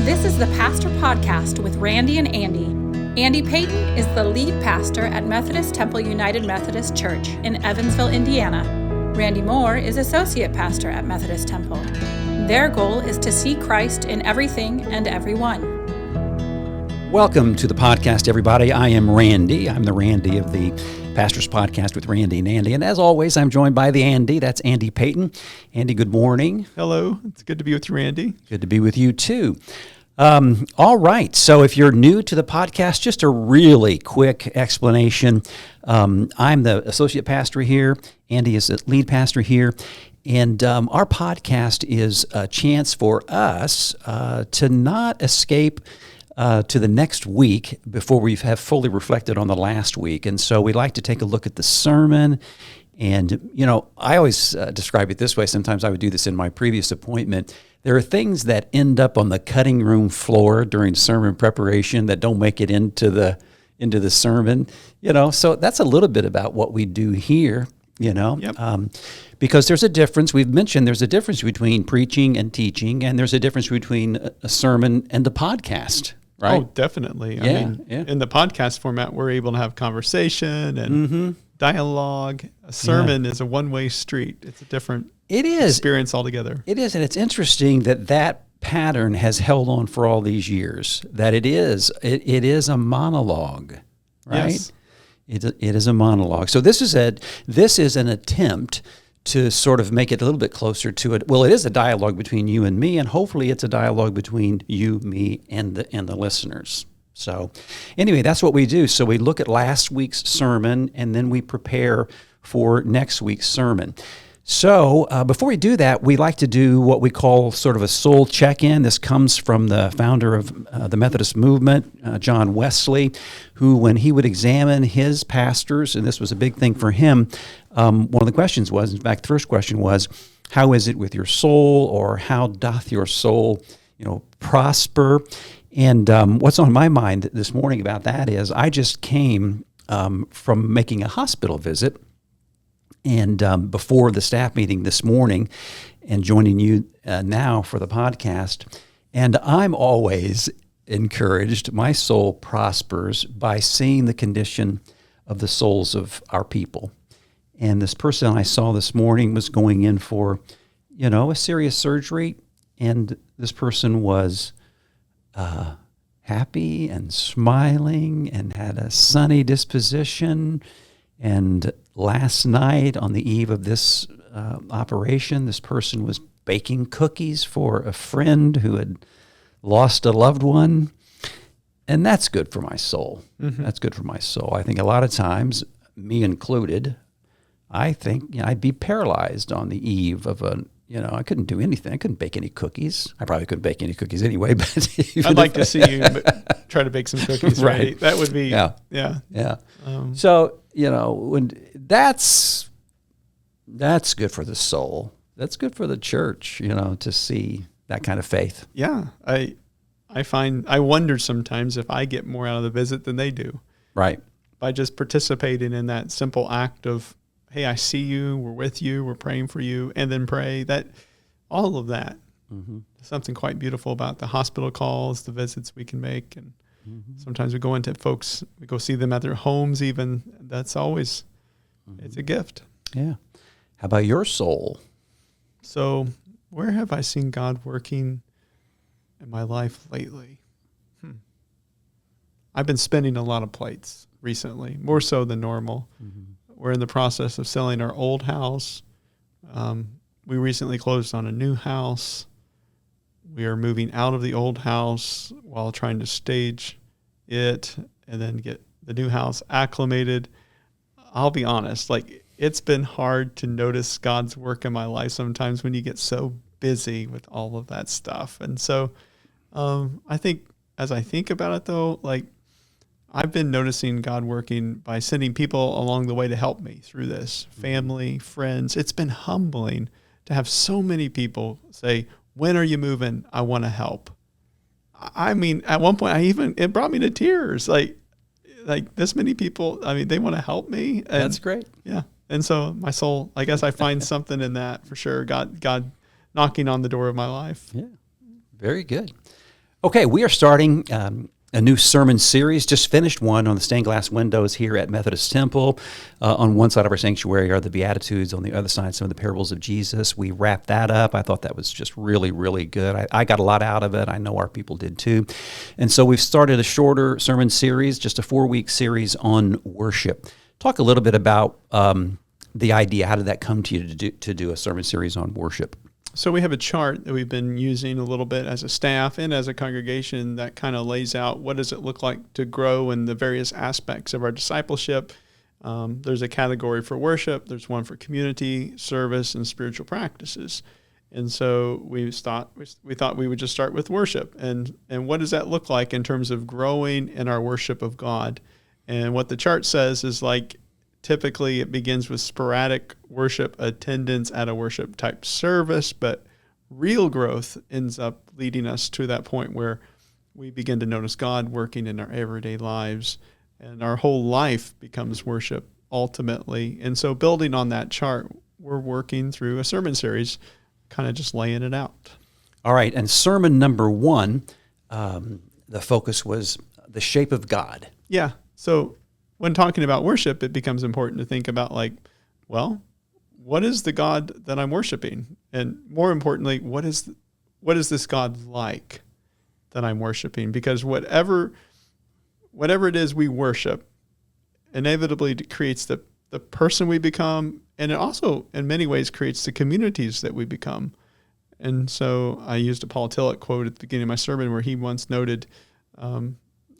This is the Pastor Podcast with Randy and Andy. Andy Payton is the lead pastor at Methodist Temple United Methodist Church in Evansville, Indiana. Randy Moore is associate pastor at Methodist Temple. Their goal is to see Christ in everything and everyone. Welcome to the podcast, everybody. I am Randy. I'm the Randy of the Pastor's Podcast with Randy and Andy. And as always, I'm joined by the Andy. That's Andy Payton. Andy, good morning. Hello. It's good to be with you, Randy. Good to be with you, too. All right. So if you're new to the podcast, just a really quick explanation. I'm the associate pastor here. Andy is the lead pastor here. And our podcast is a chance for us to not escape to the next week before we have fully reflected on the last week. And so we like to take a look at the sermon. And, you know, I always describe it this way. Sometimes I would do this in my previous appointment. There are things that end up on the cutting room floor during sermon preparation that don't make it into the sermon, you know. So that's a little bit about what we do here, you know. Yep. Because there's a difference. We've mentioned there's a difference between preaching and teaching, and there's a difference between a sermon and a podcast. Right? Oh, definitely. Yeah, I mean, in the podcast format, we're able to have conversation and dialogue. A sermon is a one-way street. It's a different experience altogether. It is, and it's interesting that pattern has held on for all these years, that it is a monologue, right? Yes. It is a monologue. So this is an attempt to sort of make it a little bit closer to it. Well, it is a dialogue between you and me, and hopefully it's a dialogue between you, me, and the listeners. So anyway, that's what we do. So we look at last week's sermon, and then we prepare for next week's sermon. So before we do that, we like to do what we call sort of a soul check-in. This comes from the founder of the Methodist movement, John Wesley, who, when he would examine his pastors, and this was a big thing for him, one of the questions was, in fact, the first question was, how is it with your soul, or how doth your soul, prosper? And what's on my mind this morning about that is I just came from making a hospital visit, and before the staff meeting this morning, and joining you now for the podcast. And I'm always encouraged, my soul prospers by seeing the condition of the souls of our people. And this person I saw this morning was going in for, a serious surgery, and this person was happy and smiling and had a sunny disposition. And last night, on the eve of this operation, this person was baking cookies for a friend who had lost a loved one. And that's good for my soul. Mm-hmm. That's good for my soul. I think a lot of times, me included, I think I'd be paralyzed on the eve of I couldn't do anything. I couldn't bake any cookies. I probably couldn't bake any cookies anyway. But I'd like to see you try to bake some cookies. Right? That would be yeah. So when that's good for the soul. That's good for the church. To see that kind of faith. Yeah, I wonder sometimes if I get more out of the visit than they do. Right. By just participating in that simple act of, hey, I see you, we're with you, we're praying for you, and then pray. That all of that. Mm-hmm. Something quite beautiful about the hospital calls, the visits we can make, and sometimes we go into folks, we go see them at their homes even. That's always, it's a gift. Yeah. How about your soul? So where have I seen God working in my life lately? I've been spinning a lot of plates recently, more so than normal. Mm-hmm. We're in the process of selling our old house. We recently closed on a new house. We are moving out of the old house while trying to stage it and then get the new house acclimated. I'll be honest, it's been hard to notice God's work in my life sometimes when you get so busy with all of that stuff. And so I think as I think about it, though, I've been noticing God working by sending people along the way to help me through this, family, friends. It's been humbling to have so many people say, when are you moving? I want to help. I mean, at one point, it brought me to tears. Like this many people, they want to help me. And, that's great. Yeah. And so my soul, I guess I find something in that for sure. God knocking on the door of my life. Yeah. Very good. Okay, we are starting a new sermon series. Just finished one on the stained glass windows here at Methodist Temple. On one side of our sanctuary are the Beatitudes. On the other side, some of the parables of Jesus. We wrapped that up. I thought that was just really, really good. I got a lot out of it. I know our people did too. And so we've started a shorter sermon series, just a 4-week series on worship. Talk a little bit about the idea. How did that come to you to do a sermon series on worship? So we have a chart that we've been using a little bit as a staff and as a congregation that kind of lays out what does it look like to grow in the various aspects of our discipleship. There's a category for worship. There's one for community, service, and spiritual practices. And so we thought we would just start with worship. And what does that look like in terms of growing in our worship of God? And what the chart says is like, typically, it begins with sporadic worship attendance at a worship type service, but real growth ends up leading us to that point where we begin to notice God working in our everyday lives, and our whole life becomes worship ultimately. And so building on that chart, we're working through a sermon series, kind of just laying it out. All right, and sermon number 1, the focus was the shape of God. Yeah, so when talking about worship, it becomes important to think about like, well, what is the God that I'm worshiping? And more importantly, what is this God like that I'm worshiping? Because whatever it is we worship, inevitably creates the person we become, and it also in many ways creates the communities that we become. And so I used a Paul Tillich quote at the beginning of my sermon where he once noted,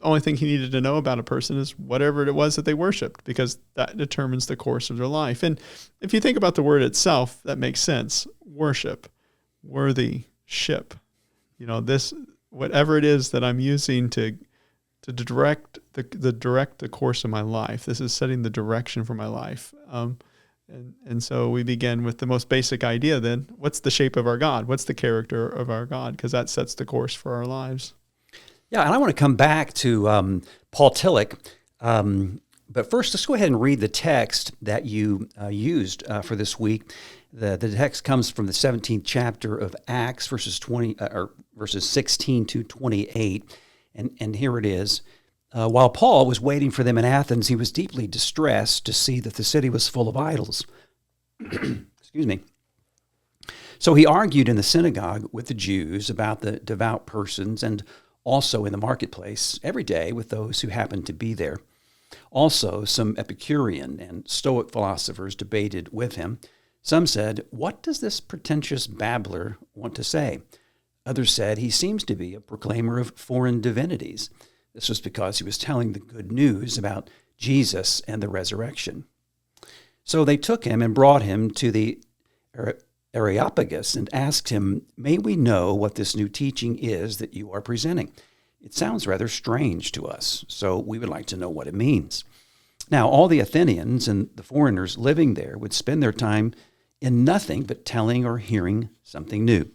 only thing he needed to know about a person is whatever it was that they worshiped, because that determines the course of their life. And if you think about the word itself, that makes sense. Worship, worthy, ship. This, whatever it is that I'm using to direct the course of my life. This is setting the direction for my life. And so we begin with the most basic idea then. What's the shape of our God? What's the character of our God? Because that sets the course for our lives. Yeah, and I want to come back to Paul Tillich, but first let's go ahead and read the text that you used for this week. The text comes from the 17th chapter of Acts, verses 16 to 28, and here it is. While Paul was waiting for them in Athens, he was deeply distressed to see that the city was full of idols. Excuse me. So he argued in the synagogue with the Jews about the devout persons, and also in the marketplace every day with those who happened to be there. Also, some Epicurean and Stoic philosophers debated with him. Some said, "What does this pretentious babbler want to say?" Others said, "He seems to be a proclaimer of foreign divinities." This was because he was telling the good news about Jesus and the resurrection. So they took him and brought him to the Areopagus and asked him, "May we know what this new teaching is that you are presenting? It sounds rather strange to us, so we would like to know what it means." Now, all the Athenians and the foreigners living there would spend their time in nothing but telling or hearing something new.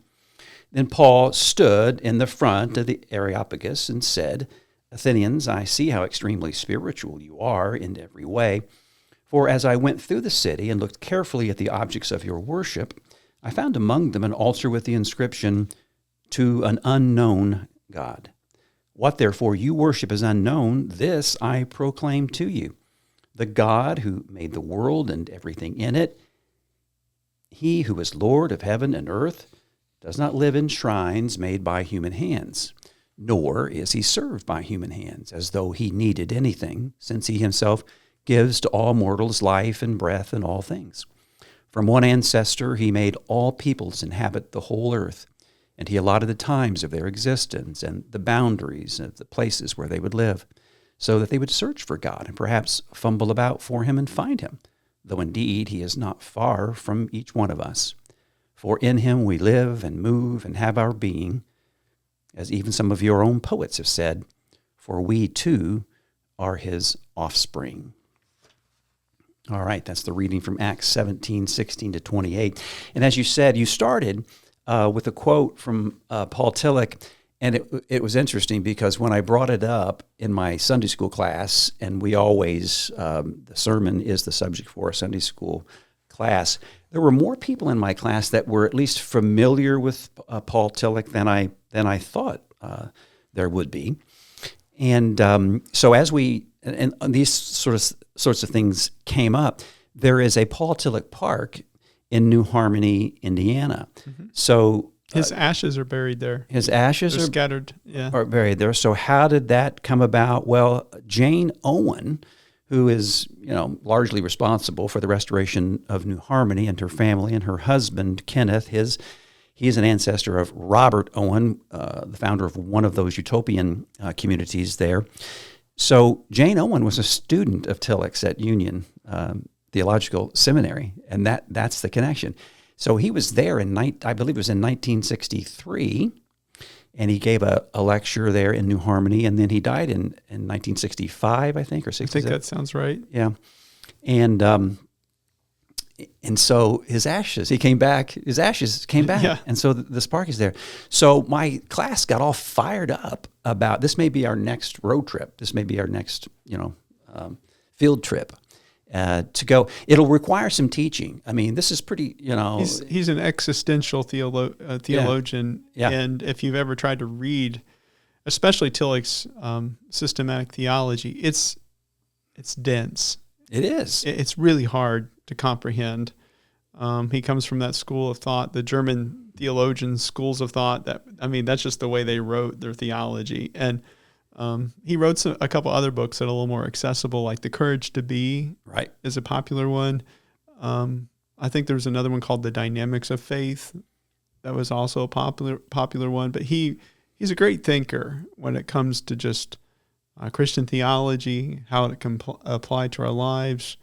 Then Paul stood in the front of the Areopagus and said, "Athenians, I see how extremely spiritual you are in every way. For as I went through the city and looked carefully at the objects of your worship, I found among them an altar with the inscription, 'To an unknown God.' What therefore you worship is unknown, this I proclaim to you. The God who made the world and everything in it, he who is Lord of heaven and earth, does not live in shrines made by human hands, nor is he served by human hands, as though he needed anything, since he himself gives to all mortals life and breath and all things. From one ancestor he made all peoples inhabit the whole earth, and he allotted the times of their existence and the boundaries of the places where they would live, so that they would search for God and perhaps fumble about for him and find him, though indeed he is not far from each one of us. For in him we live and move and have our being, as even some of your own poets have said, for we too are his offspring." All right, that's the reading from Acts 17, 16 to 28. And as you said, you started with a quote from Paul Tillich, and it was interesting because when I brought it up in my Sunday school class, and we always, the sermon is the subject for a Sunday school class, there were more people in my class that were at least familiar with Paul Tillich than I thought there would be. And so as and these sorts of things came up, there is a Paul Tillich Park in New Harmony, Indiana. Mm-hmm. So his ashes are buried there. His ashes are scattered. Yeah, are buried there. So how did that come about? Well, Jane Owen, who is largely responsible for the restoration of New Harmony, and her family, and her husband Kenneth, he's an ancestor of Robert Owen, the founder of one of those utopian communities there. So Jane Owen was a student of Tillich's at Union Theological Seminary, and that's the connection. So he was there I believe it was in 1963, and he gave a lecture there in New Harmony, and then he died in 1965, I think, or 66. I think that sounds right. Yeah, and so his ashes came back, Yeah. and so this park is there. So my class got all fired up about this may be our next road trip. This may be our next, field trip to go. It'll require some teaching. I mean, this is pretty, He's an existential theologian, Yeah. And if you've ever tried to read, especially Tillich's systematic theology, it's dense. It is. It's really hard to comprehend. He comes from that school of thought, the German theologians' schools of thought. That's just the way they wrote their theology. And he wrote a couple other books that are a little more accessible, like The Courage to Be. Right. Is a popular one. I think there's another one called The Dynamics of Faith. That was also a popular one. But he's a great thinker when it comes to just Christian theology, how it can apply to our lives.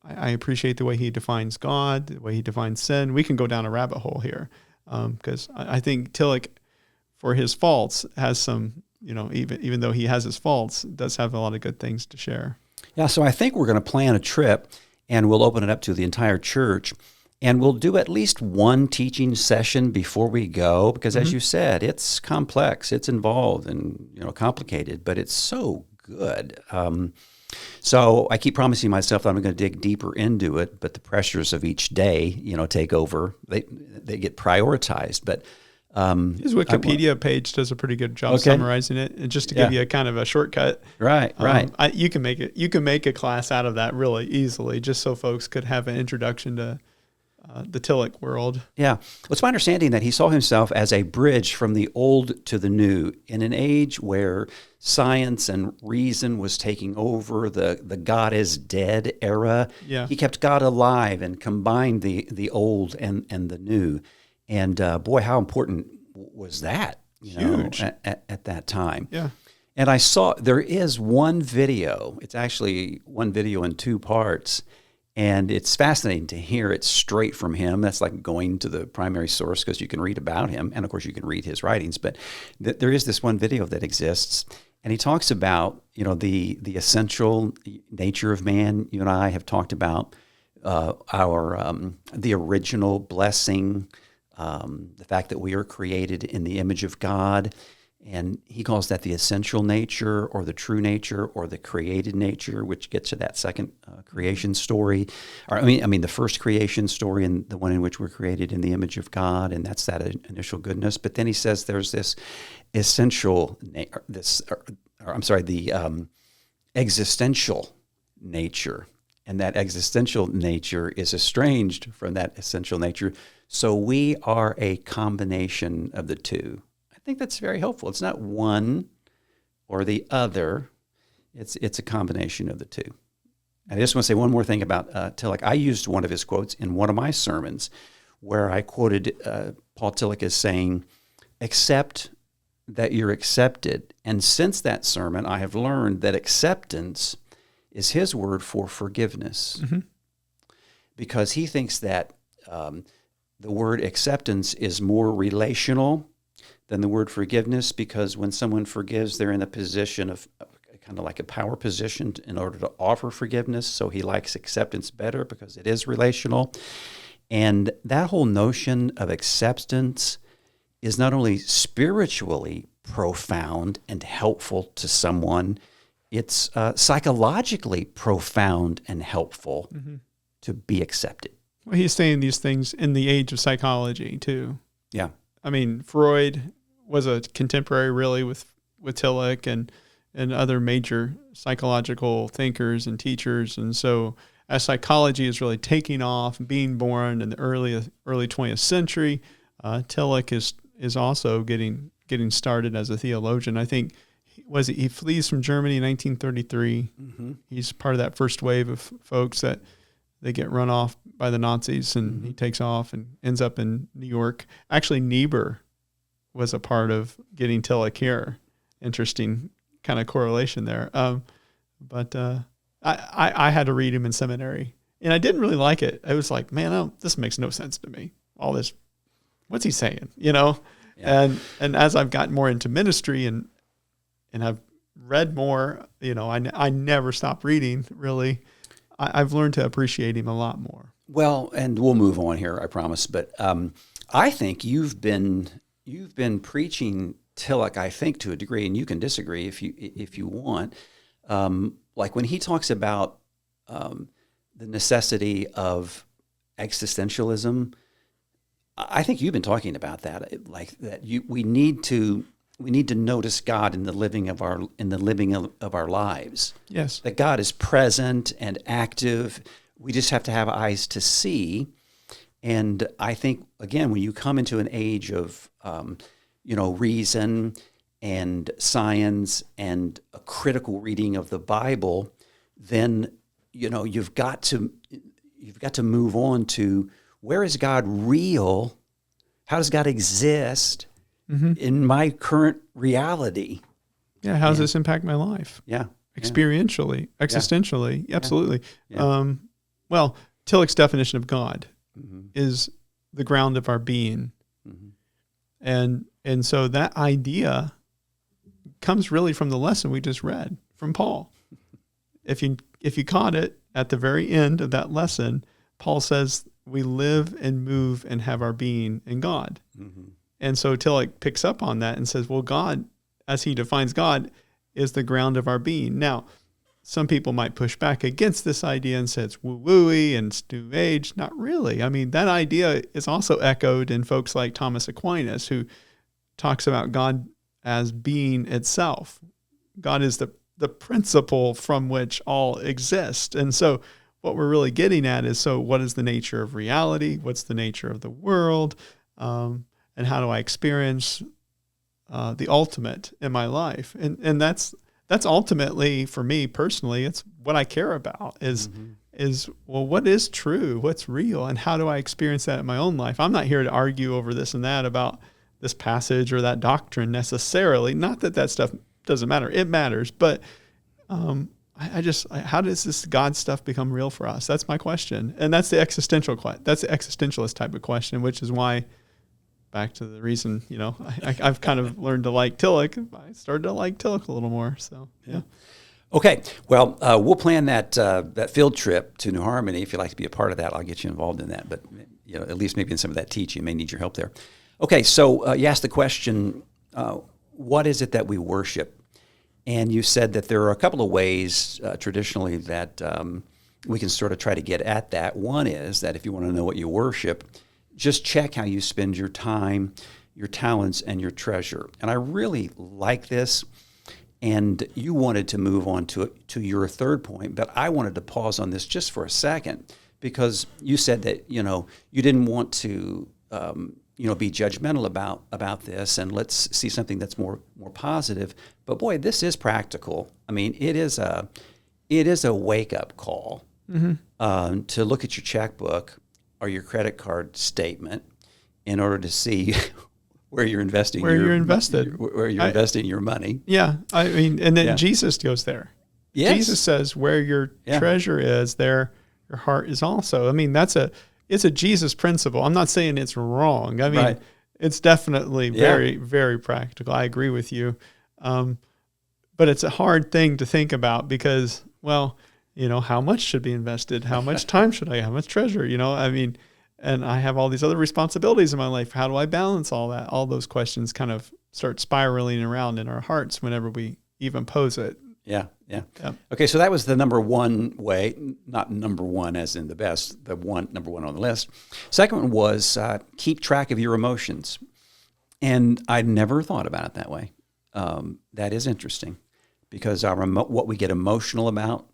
I appreciate the way he defines God, the way he defines sin. We can go down a rabbit hole here because I think Tillich, for his faults, has some, even though he has his faults, does have a lot of good things to share. Yeah, so I think we're going to plan a trip, and we'll open it up to the entire church, and we'll do at least one teaching session before we go, because as you said, it's complex, it's involved, and complicated, but it's so good. So I keep promising myself that I'm going to dig deeper into it, but the pressures of each day, take over. They get prioritized. But his Wikipedia page does a pretty good job summarizing it, and just to give you a kind of a shortcut. Right. You can make a class out of that really easily, just so folks could have an introduction to the Tillich world. Yeah. Well, it's my understanding that he saw himself as a bridge from the old to the new in an age where science and reason was taking over the God is dead era. Yeah. He kept God alive and combined the old and the new. And boy, how important was that, Huge. At that time. Yeah. And there is one video. It's actually one video in two parts. And it's fascinating to hear it straight from him. That's like going to the primary source because you can read about him. And of course, you can read his writings. But there is this one video that exists. And he talks about, the essential nature of man. You and I have talked about the original blessing, the fact that we are created in the image of God. And he calls that the essential nature or the true nature or the created nature, which gets to that second creation story. Or the first creation story and the one in which we're created in the image of God, and that's that initial goodness. But then he says there's this essential, the existential nature, and that existential nature is estranged from that essential nature. So we are a combination of the two. I think that's very helpful. It's not one or the other. It's a combination of the two. And I just want to say one more thing about Tillich. I used one of his quotes in one of my sermons where I quoted Paul Tillich as saying, accept that you're accepted. And since that sermon, I have learned that acceptance is his word for forgiveness. Mm-hmm. Because he thinks that the word acceptance is more relational than the word forgiveness, because when someone forgives, they're in a position of kind of like a power position in order to offer forgiveness. So he likes acceptance better because it is relational. And that whole notion of acceptance is not only spiritually profound and helpful to someone, it's psychologically profound and helpful to be accepted. Well, he's saying these things in the age of psychology, too. Yeah. Freud was a contemporary really with Tillich and other major psychological thinkers and teachers. And so as psychology is really taking off, being born in the early 20th century, Tillich is also getting started as a theologian. I think he flees from Germany in 1933. Mm-hmm. He's part of that first wave of folks that they get run off by the Nazis, and mm-hmm. he takes off and ends up in New York. Actually, Niebuhr was a part of getting Tillich here. Interesting kind of correlation there. But I had to read him in seminary, and I didn't really like it. I was like, man, this makes no sense to me. All this, what's he saying? Yeah. And as I've gotten more into ministry and I've read more, I never stopped reading, really. I've learned to appreciate him a lot more. Well, and we'll move on here, I promise. But I think you've been preaching Tillich, I think, to a degree, and you can disagree if you want. Like when he talks about the necessity of existentialism, I think you've been talking about that, like that we need to notice God in the living of our lives. Yes, that God is present and active. We just have to have eyes to see. And I think again, when you come into an age of reason and science and a critical reading of the Bible, then you've got to move on to, where is God real? How does God exist mm-hmm. in my current reality? Yeah, how does this impact my life? Yeah. Experientially, existentially, yeah. Absolutely. Yeah. Well, Tillich's definition of God mm-hmm. is the ground of our being. Mm-hmm. And so that idea comes really from the lesson we just read from Paul. If you caught it at the very end of that lesson, Paul says we live and move and have our being in God. Mm-hmm. And so Tillich picks up on that and says, well, God, as he defines God, is the ground of our being. Now, some people might push back against this idea and say it's woo-wooey and it's New Age. Not really. I mean, that idea is also echoed in folks like Thomas Aquinas, who talks about God as being itself. God is the principle from which all exist. And so what we're really getting at is, so what is the nature of reality? What's the nature of the world? And how do I experience the ultimate in my life? And that's ultimately, for me personally, it's what I care about is, well, what is true? What's real? And how do I experience that in my own life? I'm not here to argue over this and that about this passage or that doctrine necessarily. Not that stuff doesn't matter. It matters. But how does this God stuff become real for us? That's my question. And that's the existentialist type of question, which is why, back to the reason, I've kind of learned to like Tillich. I started to like Tillich a little more. So, yeah. Okay. Well, we'll plan that field trip to New Harmony. If you'd like to be a part of that, I'll get you involved in that. But, at least maybe in some of that teaching, you may need your help there. Okay. So you asked the question, what is it that we worship? And you said that there are a couple of ways traditionally that we can sort of try to get at that. One is that if you want to know what you worship, just check how you spend your time, your talents, and your treasure. And I really like this. And you wanted to move on to your third point, but I wanted to pause on this just for a second, because you said that, you didn't want to, be judgmental about this, and let's see something that's more positive. But boy, this is practical. I mean, it is a wake-up call to look at your checkbook or your credit card statement in order to see where you're investing. Where you're investing your money. Yeah, I mean, and then Jesus goes there. Yes. Jesus says, "Where your treasure is, there your heart is also." I mean, it's a Jesus principle. I'm not saying it's wrong. I mean, it's definitely very, very practical. I agree with you, but it's a hard thing to think about because, well, how much should be invested? How much time should I? How much treasure? I mean. And I have all these other responsibilities in my life. How do I balance all that? All those questions kind of start spiraling around in our hearts whenever we even pose it. Yeah. Okay, so that was the number one way, not number one as in the best, number one on the list. Second one was keep track of your emotions. And I'd never thought about it that way. That is interesting because what we get emotional about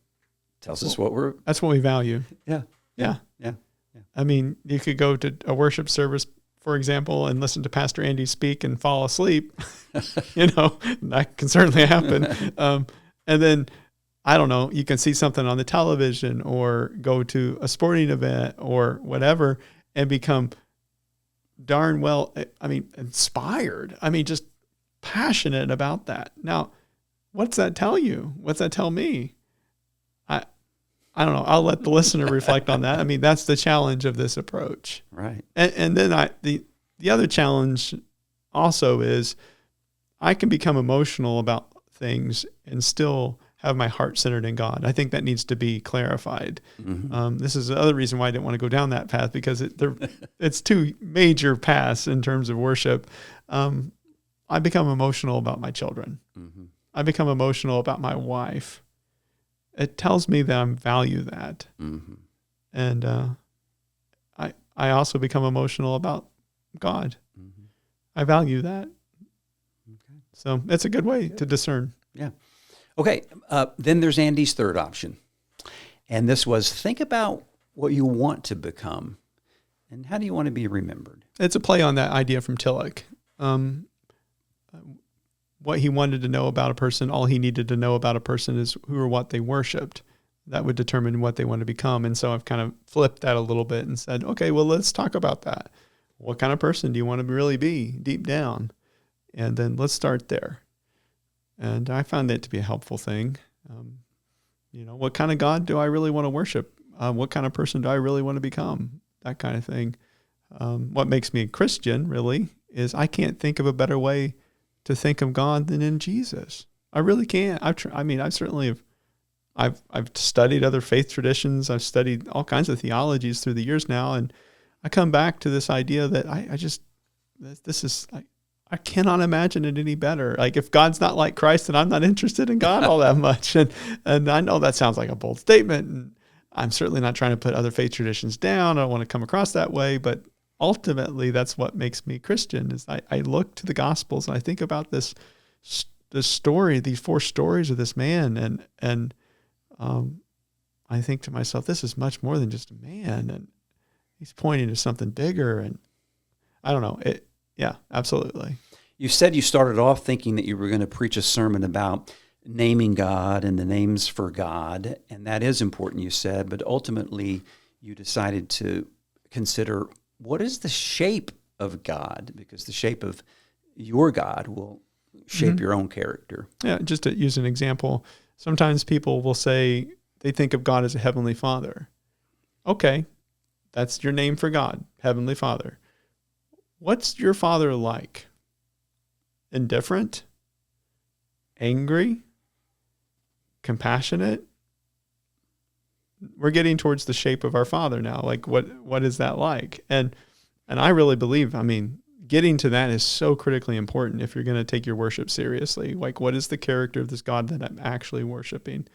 tells us what we're... That's what we value. Yeah. Yeah. Yeah. I mean, you could go to a worship service, for example, and listen to Pastor Andy speak and fall asleep. That can certainly happen. And then, I don't know, you can see something on the television or go to a sporting event or whatever and become darn well, inspired. Just passionate about that. Now, what's that tell you? What's that tell me? I don't know. I'll let the listener reflect on that. That's the challenge of this approach. Right. And then the other challenge also is I can become emotional about things and still have my heart centered in God. I think that needs to be clarified. Mm-hmm. This is the other reason why I didn't want to go down that path because it's two major paths in terms of worship. I become emotional about my children. Mm-hmm. I become emotional about my wife. It tells me that I value that. Mm-hmm. And I also become emotional about God. Mm-hmm. I value that. Okay. So it's a good way to discern. Yeah. Okay. Then there's Andy's third option. And this was think about what you want to become and how do you want to be remembered? It's a play on that idea from Tillich. What he wanted to know about a person, all he needed to know about a person is who or what they worshiped. That would determine what they want to become. And so I've kind of flipped that a little bit and said, okay, well, let's talk about that. What kind of person do you want to really be deep down? And then let's start there. And I found that to be a helpful thing. What kind of God do I really want to worship? What kind of person do I really want to become? That kind of thing. What makes me a Christian, really, is I can't think of a better way to think of God than in Jesus. I really can't. I've studied other faith traditions. I've studied all kinds of theologies through the years now, and I come back to this idea that I cannot imagine it any better. Like if God's not like Christ, then I'm not interested in God all that much. And I know that sounds like a bold statement, and I'm certainly not trying to put other faith traditions down. I don't want to come across that way, but ultimately, that's what makes me Christian. Is I look to the Gospels and I think about this story, these 4 stories of this man, and I think to myself, this is much more than just a man, and he's pointing to something bigger. And I don't know. Yeah, absolutely. You said you started off thinking that you were going to preach a sermon about naming God and the names for God, and that is important, you said, but ultimately you decided to consider what is the shape of God, because the shape of your God will shape mm-hmm. your own character. Yeah, just to use an example, sometimes people will say they think of God as a heavenly Father. Okay, that's your name for God, Heavenly Father. What's your Father like? Indifferent? Angry? Compassionate? We're getting towards the shape of our Father now. Like, what is that like? And I really believe, getting to that is so critically important if you're going to take your worship seriously. Like, what is the character of this God that I'm actually worshiping?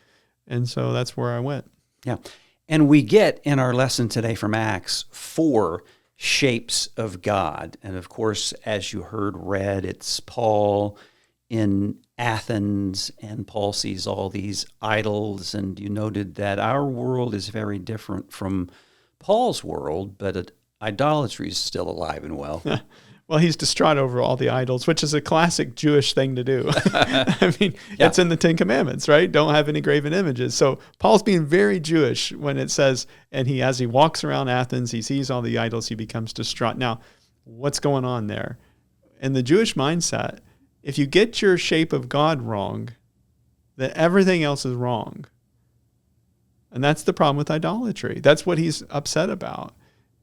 And so that's where I went. Yeah. And we get in our lesson today from Acts 4 shapes of God. And of course, as you heard read, it's Paul in Athens, and Paul sees all these idols, and you noted that our world is very different from Paul's world, but idolatry is still alive and well. Well, he's distraught over all the idols, which is a classic Jewish thing to do. It's in the 10 Commandments, right? Don't have any graven images. So Paul's being very Jewish when it says, and as he walks around Athens, he sees all the idols, he becomes distraught. Now, what's going on there? In the Jewish mindset, if you get your shape of God wrong, then everything else is wrong. And that's the problem with idolatry. That's what he's upset about.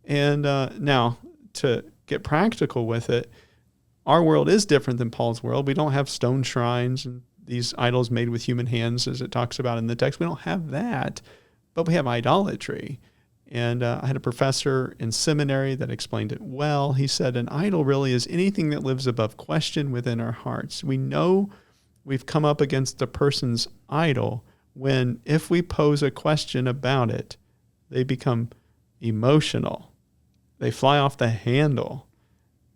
And now, to get practical with it, our world is different than Paul's world. We don't have stone shrines and these idols made with human hands, as it talks about in the text. We don't have that, but we have idolatry. And I had a professor in seminary that explained it well. He said, an idol really is anything that lives above question within our hearts. We know we've come up against a person's idol when, if we pose a question about it, they become emotional. They fly off the handle.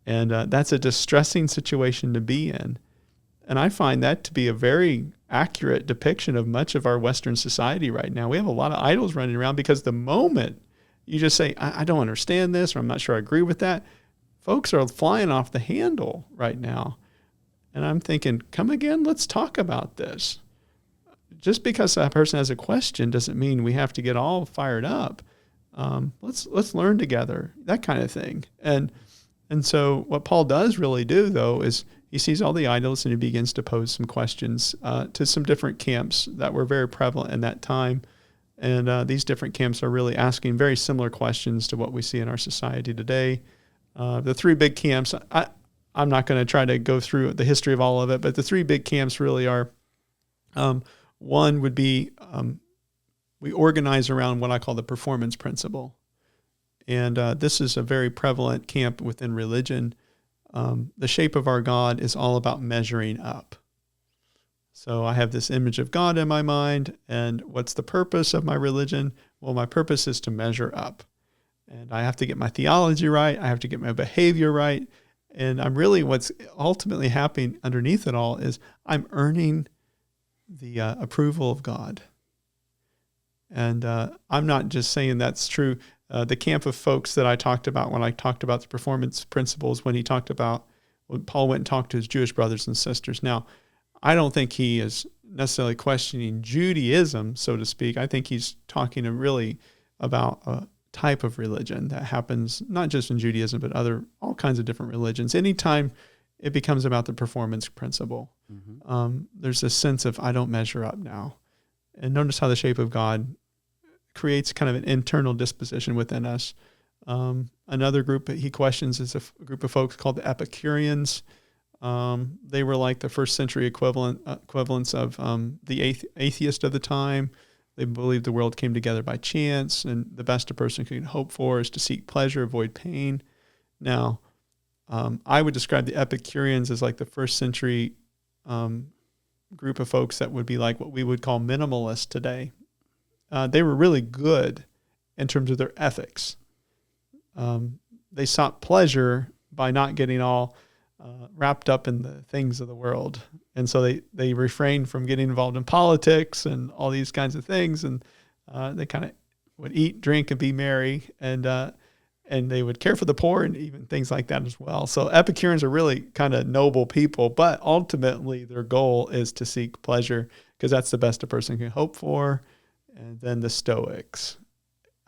And that's a distressing situation to be in. And I find that to be a very accurate depiction of much of our Western society right now. We have a lot of idols running around because the moment you just say, I don't understand this, or I'm not sure I agree with that, folks are flying off the handle right now. And I'm thinking, come again, let's talk about this. Just because a person has a question doesn't mean we have to get all fired up. Let's learn together, that kind of thing. And so what Paul does really do, though, is he sees all the idols and he begins to pose some questions to some different camps that were very prevalent in that time. And these different camps are really asking very similar questions to what we see in our society today. The three big camps, I'm not going to try to go through the history of all of it, but the three big camps really are, one would be we organize around what I call the performance principle. And this is a very prevalent camp within religion. The shape of our God is all about measuring up. So I have this image of God in my mind, and what's the purpose of my religion? Well, my purpose is to measure up. And I have to get my theology right. I have to get my behavior right. And I'm really, what's ultimately happening underneath it all is I'm earning the approval of God. And I'm not just saying that's true. The camp of folks that I talked about when I talked about the performance principles, when Paul went and talked to his Jewish brothers and sisters. Now, I don't think he is necessarily questioning Judaism, so to speak. I think he's talking really about a type of religion that happens not just in Judaism, but all kinds of different religions. Anytime it becomes about the performance principle, there's this sense of, I don't measure up now. And notice how the shape of God creates kind of an internal disposition within us. Another group that he questions is a group of folks called the Epicureans. They were like the first century equivalents of the atheist of the time. They believed the world came together by chance, and the best a person can hope for is to seek pleasure, avoid pain. Now, I would describe the Epicureans as like the first century group of folks that would be like what we would call minimalists today. They were really good in terms of their ethics. They sought pleasure by not getting all wrapped up in the things of the world. And so they refrained from getting involved in politics and all these kinds of things. And they kind of would eat, drink, and be merry. And they would care for the poor and even things like that as well. So Epicureans are really kind of noble people, but ultimately their goal is to seek pleasure because that's the best a person can hope for. And then the Stoics.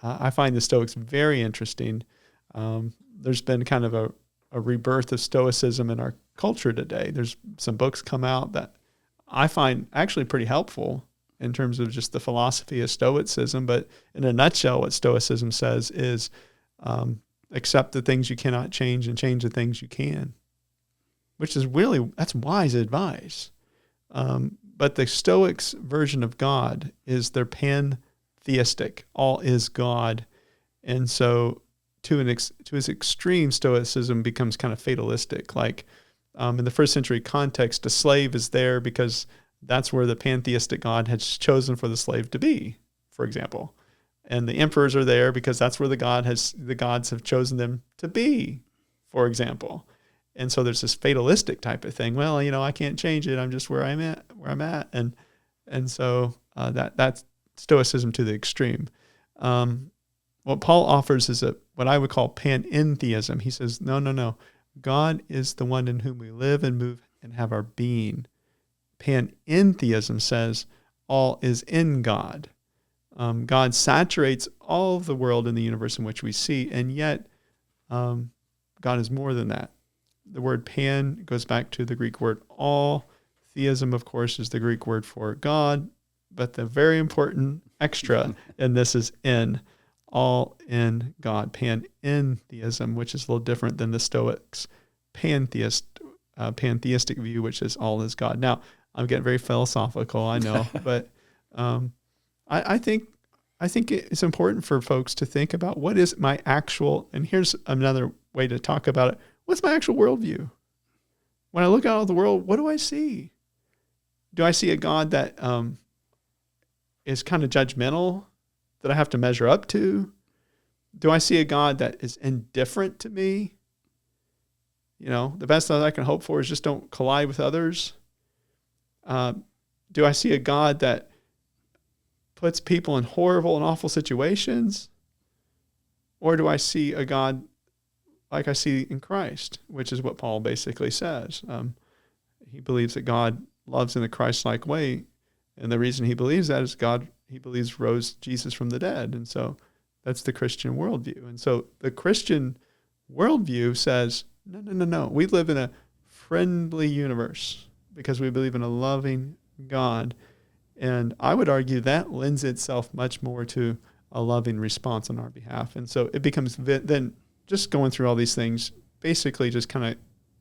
I find the Stoics very interesting. There's been kind of a rebirth of Stoicism in our culture today. There's some books come out that I find actually pretty helpful in terms of just the philosophy of Stoicism. But in a nutshell, what Stoicism says is accept the things you cannot change and change the things you can, which is really, that's wise advice. But the Stoics' version of God is they're pantheistic. All is God. And so to his extreme, Stoicism becomes kind of fatalistic. Like in the first century context, a slave is there because that's where the pantheistic God has chosen for the slave to be, for example. And the emperors are there because that's where the gods have chosen them to be, for example. And so there's this fatalistic type of thing. Well, I can't change it. I'm just where I'm at. And so that's Stoicism to the extreme. What Paul offers is what I would call panentheism. He says, no. God is the one in whom we live and move and have our being. Panentheism says all is in God. God saturates all of the world in the universe in which we see, and yet God is more than that. The word pan goes back to the Greek word all. Theism, of course, is the Greek word for God, but the very important extra in this is in. All in God, panentheism, which is a little different than the Stoics' pantheistic view, which is all is God. Now, I'm getting very philosophical, I know, but I think it's important for folks to think about what is my actual, and here's another way to talk about it. What's my actual worldview? When I look out at the world, what do I see? Do I see a God that is kind of judgmental, that I have to measure up to? Do I see a God that is indifferent to me? The best that I can hope for is just don't collide with others. Do I see a God that puts people in horrible and awful situations? Or do I see a God like I see in Christ, which is what Paul basically says? He believes that God loves in a Christ-like way, and the reason he believes that is he believes rose Jesus from the dead, and so that's the Christian worldview. And so the Christian worldview says, no. We live in a friendly universe because we believe in a loving God. And I would argue that lends itself much more to a loving response on our behalf. And so it becomes then just going through all these things, basically just kind of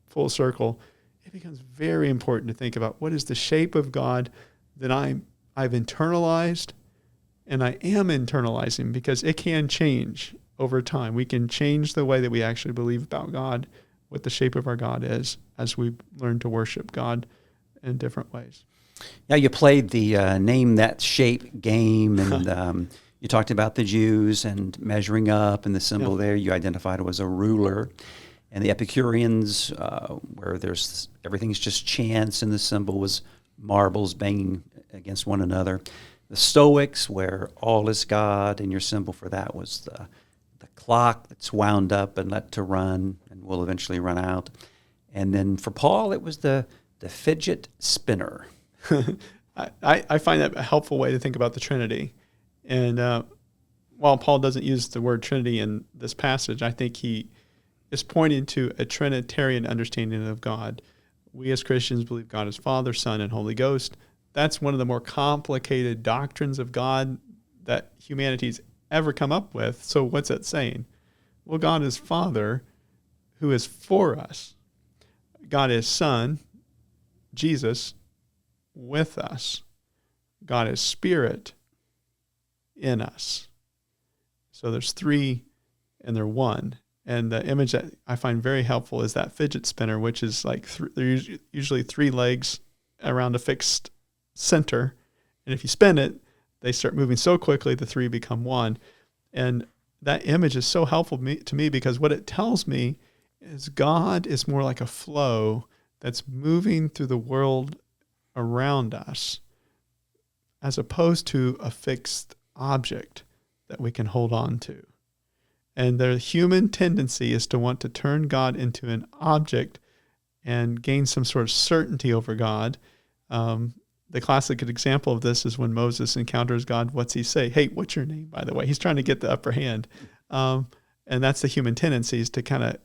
full circle, it becomes very important to think about what is the shape of God that I've internalized and I am internalizing, because it can change over time. We can change the way that we actually believe about God, what the shape of our God is, as we learn to worship God in different ways. Yeah, you played the name that shape game, and you talked about the Jews and measuring up, and the symbol there you identified was a ruler. And the Epicureans, where everything's just chance, and the symbol was marbles banging against one another. The Stoics, where all is God, and your symbol for that was the clock that's wound up and let to run and will eventually run out. And then for Paul, it was the fidget spinner. I find that a helpful way to think about the Trinity. And while Paul doesn't use the word Trinity in this passage, I think he is pointing to a Trinitarian understanding of God. We as Christians believe God is Father, Son, and Holy Ghost. That's one of the more complicated doctrines of God that humanity's ever come up with. So what's that saying? Well, God is Father who is for us. God is Son, Jesus, with us. God is Spirit in us. So there's three and they're one. And the image that I find very helpful is that fidget spinner, which is like there's usually three legs around a fixed center. And if you spin it, they start moving so quickly, the three become one. And that image is so helpful to me because what it tells me is God is more like a flow that's moving through the world around us, as opposed to a fixed object that we can hold on to. And the human tendency is to want to turn God into an object and gain some sort of certainty over God. The classic example of this is when Moses encounters God. What's he say? Hey, what's your name, by the way? He's trying to get the upper hand. And that's the human tendency, is to kind of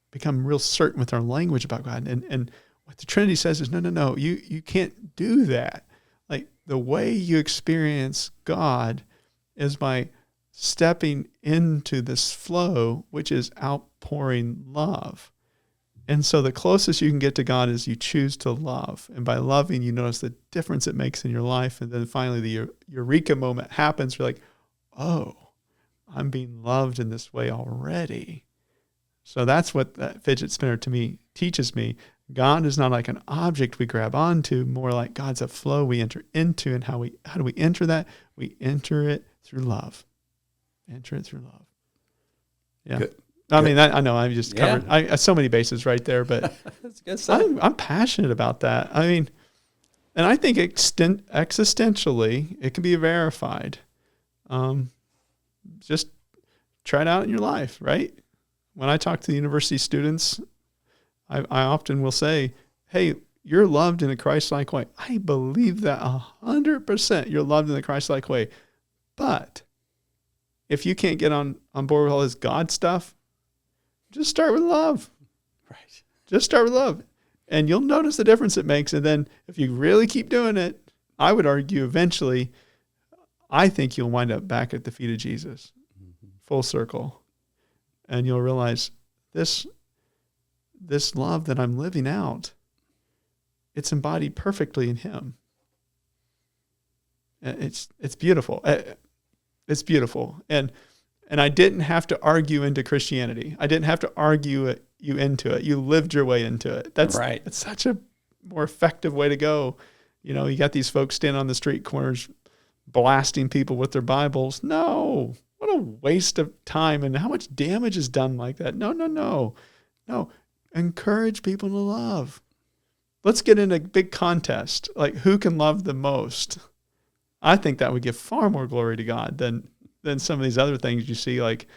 become real certain with our language about God. And what the Trinity says is, no, you can't do that. Like, the way you experience God is by stepping into this flow, which is outpouring love. And so the closest you can get to God is you choose to love. And by loving, you notice the difference it makes in your life. And then finally the eureka moment happens. You're like, oh, I'm being loved in this way already. So that's what that fidget spinner to me teaches me. God is not like an object we grab onto, more like God's a flow we enter into. And how do we enter that? We enter it through love. Enter it through love. Yeah. Good. I mean, I know I've just covered so many bases right there, but that's good stuff. I'm passionate about that. I mean, and I think existentially, it can be verified. Just try it out in your life, right? When I talk to the university students, I often will say, hey, you're loved in a Christ-like way. I believe that 100%. You're loved in a Christ-like way. But if you can't get on board with all this God stuff, just start with love. Right. Just start with love. And you'll notice the difference it makes. And then if you really keep doing it, I would argue eventually, I think you'll wind up back at the feet of Jesus, full circle. And you'll realize this love that I'm living out, it's embodied perfectly in him. It's beautiful. It's beautiful. And I didn't have to argue into Christianity. I didn't have to argue you into it. You lived your way into it. That's right. It's such a more effective way to go. You know, you got these folks standing on the street corners blasting people with their Bibles. No, what a waste of time, and how much damage is done like that. No. Encourage people to love. Let's get in a big contest, like who can love the most. I think that would give far more glory to God than some of these other things you see, like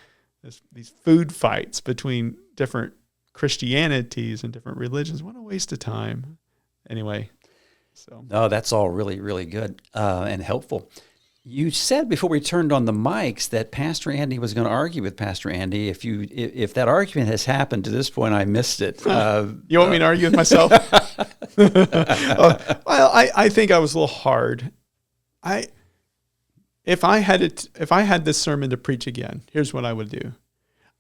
these food fights between different Christianities and different religions. What a waste of time. Anyway, so. No, that's all really, really good and helpful. You said before we turned on the mics that Pastor Andy was going to argue with Pastor Andy. If that argument has happened to this point, I missed it. You want me to argue with myself? Well, I think I was a little hard. If I had this sermon to preach again, here's what I would do.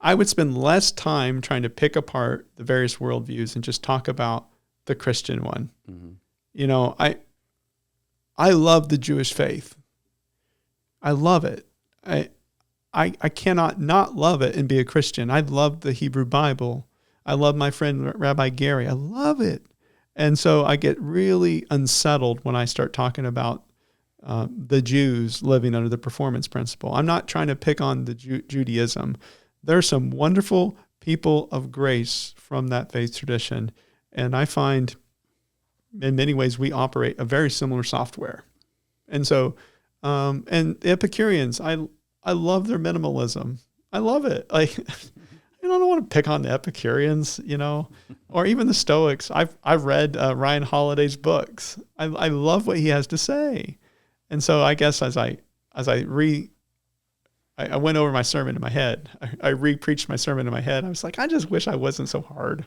I would spend less time trying to pick apart the various worldviews and just talk about the Christian one. Mm-hmm. You know, I love the Jewish faith. I love it. I cannot not love it and be a Christian. I love the Hebrew Bible. I love my friend Rabbi Gary. I love it. And so I get really unsettled when I start talking about the Jews living under the performance principle. I'm not trying to pick on the Judaism. There are some wonderful people of grace from that faith tradition. And I find in many ways we operate a very similar software. And so, and the Epicureans, I love their minimalism. I love it. Like, I don't want to pick on the Epicureans, you know, or even the Stoics. I've read Ryan Holiday's books. I love what he has to say. And so I guess as I went over my sermon in my head. I re-preached my sermon in my head. I was like, I just wish I wasn't so hard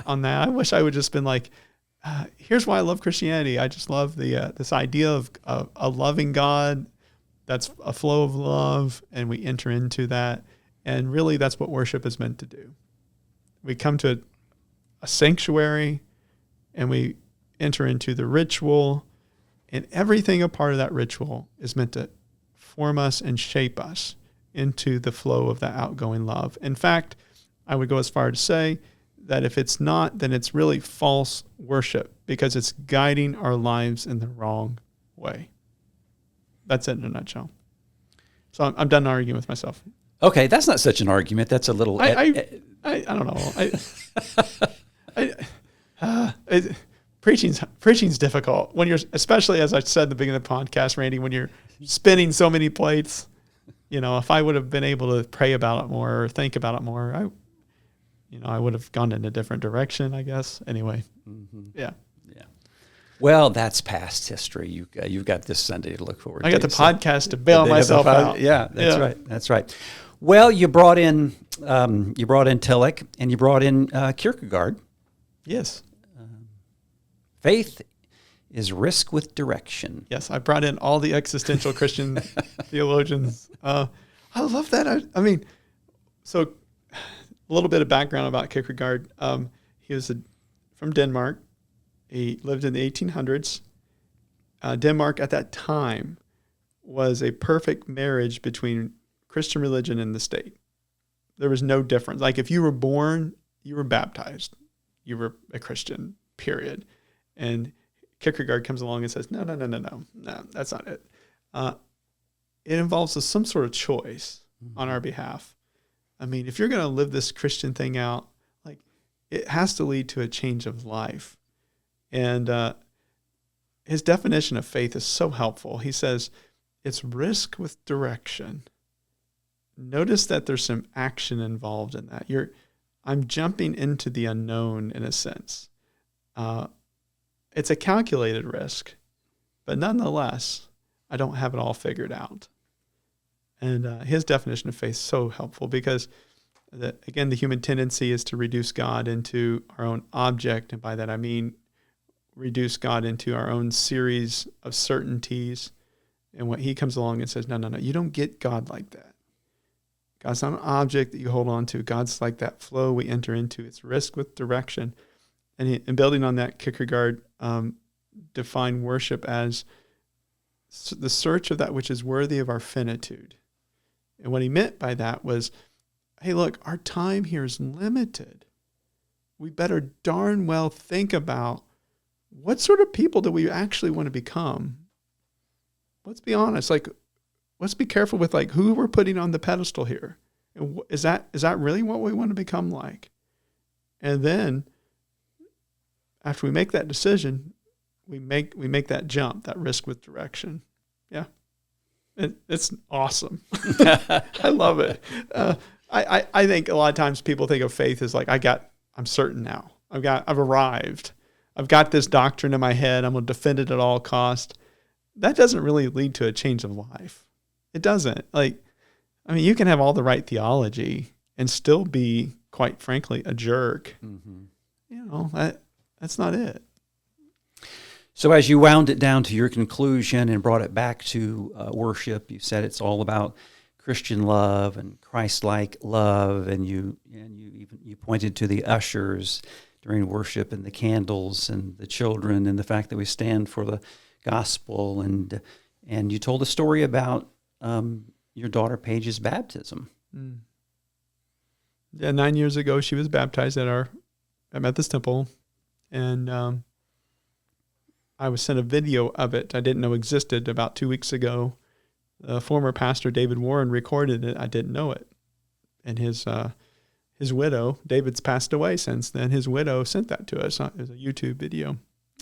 on that. I wish I would just been like, here's why I love Christianity. I just love the this idea of a loving God that's a flow of love, and we enter into that. And really, that's what worship is meant to do. We come to a sanctuary, and we enter into the ritual, and everything a part of that ritual is meant to form us and shape us into the flow of that outgoing love. In fact, I would go as far to say that if it's not, then it's really false worship because it's guiding our lives in the wrong way. That's it in a nutshell. So I'm done arguing with myself. Okay, that's not such an argument. That's a little... I don't know. Preaching's difficult when you're, especially as I said at the beginning of the podcast, Randy, when you're spinning so many plates. You know, if I would have been able to pray about it more or think about it more, I would have gone in a different direction, I guess. Anyway, Yeah. Well, that's past history. You've got this Sunday to look forward to. I got the podcast to bail myself out. Yeah, that's right. That's right. Well, you brought in Tillich and you brought in Kierkegaard. Yes. Faith is risk with direction. Yes, I brought in all the existential Christian theologians. I love that. I mean, so a little bit of background about Kierkegaard. He was from Denmark. He lived in the 1800s. Denmark at that time was a perfect marriage between Christian religion and the state. There was no difference. Like if you were born, you were baptized. You were a Christian, period. And Kierkegaard comes along and says, no, that's not it. It involves some sort of choice on our behalf. I mean, if you're going to live this Christian thing out, like it has to lead to a change of life. And his definition of faith is so helpful. He says, it's risk with direction. Notice that there's some action involved in that. I'm jumping into the unknown in a sense. It's a calculated risk, but nonetheless, I don't have it all figured out. And his definition of faith is so helpful because, again, the human tendency is to reduce God into our own object. And by that, I mean reduce God into our own series of certainties. And when he comes along and says, no, you don't get God like that. God's not an object that you hold on to. God's like that flow we enter into. It's risk with direction. And building on that, Kierkegaard defined worship as the search of that which is worthy of our finitude. And what he meant by that was, hey, look, our time here is limited. We better darn well think about what sort of people do we actually want to become? Let's be honest. Like, let's be careful with like who we're putting on the pedestal here. And is that really what we want to become like? And then after we make that decision, we make that jump, that risk with direction. Yeah. It's awesome. I love it. I think a lot of times people think of faith as like, I'm certain now. I've arrived. I've got this doctrine in my head. I'm going to defend it at all costs. That doesn't really lead to a change of life. It doesn't. You can have all the right theology and still be, quite frankly, a jerk. Mm-hmm. That's not it. So as you wound it down to your conclusion and brought it back to worship, you said it's all about Christian love and Christ-like love, and you pointed to the ushers during worship and the candles and the children and the fact that we stand for the gospel, and you told a story about your daughter Paige's baptism. Mm. Yeah, 9 years ago she was baptized at Methodist Temple, and I was sent a video of it I didn't know existed about 2 weeks ago. Former pastor David Warren recorded it. I didn't know it, and his widow, David's passed away since then. His widow sent that to us. It was a YouTube video,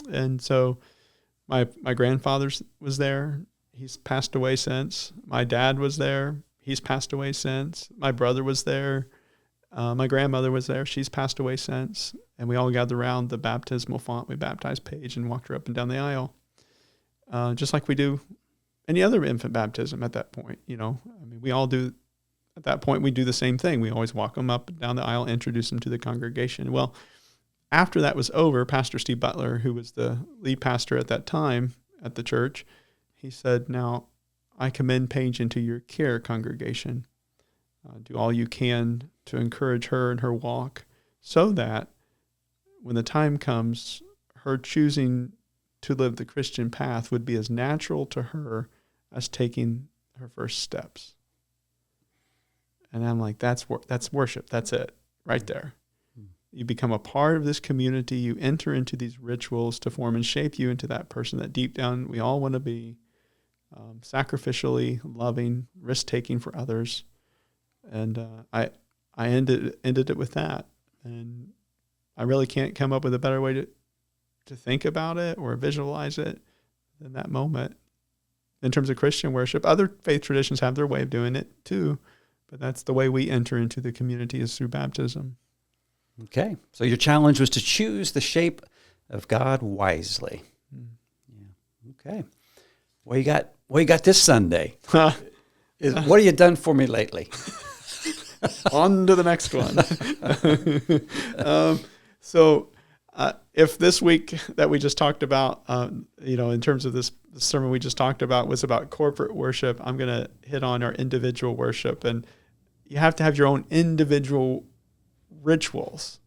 and so my grandfather was there. He's passed away since. My dad was there. He's passed away since. My brother was there. My grandmother was there. She's passed away since. And we all gathered around the baptismal font. We baptized Paige and walked her up and down the aisle, just like we do any other infant baptism at that point. We all do. At that point, we do the same thing. We always walk them up and down the aisle, introduce them to the congregation. Well, after that was over, Pastor Steve Butler, who was the lead pastor at that time at the church, he said, "Now, I commend Paige into your care, congregation. Do all you can to encourage her in her walk, so that when the time comes, her choosing to live the Christian path would be as natural to her as taking her first steps." And I'm like, that's worship. That's it right there. You become a part of this community. You enter into these rituals to form and shape you into that person that deep down we all want to be, sacrificially loving, risk-taking for others. And I ended it with that. And I really can't come up with a better way to think about it or visualize it than that moment. In terms of Christian worship, other faith traditions have their way of doing it too, but that's the way we enter into the community, is through baptism. Okay, so your challenge was to choose the shape of God wisely. Yeah. Okay. What you got this Sunday? What have you done for me lately? On to the next one. So if this week that we just talked about, in terms of this sermon we just talked about was about corporate worship, I'm going to hit on our individual worship. And you have to have your own individual rituals.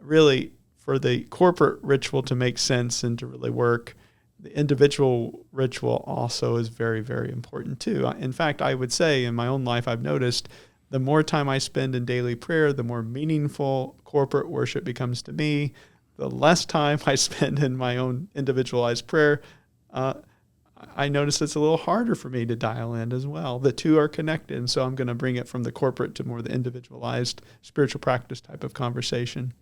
Really, for the corporate ritual to make sense and to really work, the individual ritual also is very, very important too. In fact, I would say in my own life, I've noticed the more time I spend in daily prayer, the more meaningful corporate worship becomes to me. The less time I spend in my own individualized prayer, I notice it's a little harder for me to dial in as well. The two are connected, and so I'm going to bring it from the corporate to more the individualized spiritual practice type of conversation.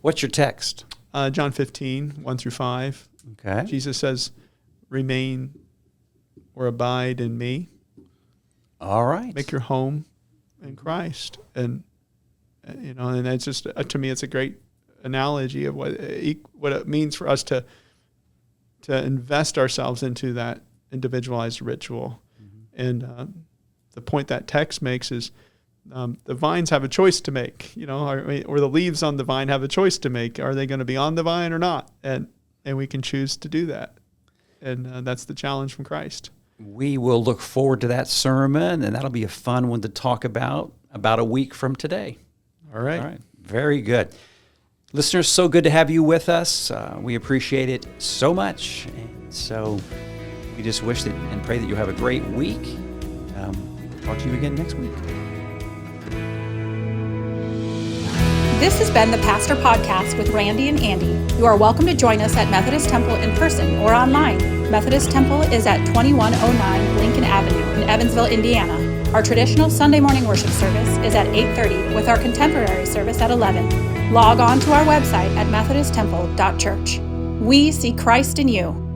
What's your text? John 15, 1-5. Okay. Jesus says, "Remain or abide in me." All right. Make your home in Christ. And it's just, to me, it's a great analogy of what it means for us to invest ourselves into that individualized ritual. Mm-hmm. And the point that text makes is the vines have a choice to make, or the leaves on the vine have a choice to make. Are they going to be on the vine or not? And we can choose to do that. And that's the challenge from Christ. We will look forward to that sermon, and that'll be a fun one to talk about a week from today. All right. All right. Very good. Listeners, so good to have you with us. We appreciate it so much. And so we just wish that and pray that you have a great week. We'll talk to you again next week. This has been the Pastor Podcast with Randy and Andy. You are welcome to join us at Methodist Temple in person or online. Methodist Temple is at 2109 Lincoln Avenue in Evansville, Indiana. Our traditional Sunday morning worship service is at 8:30 with our contemporary service at 11. Log on to our website at methodisttemple.church. We see Christ in you.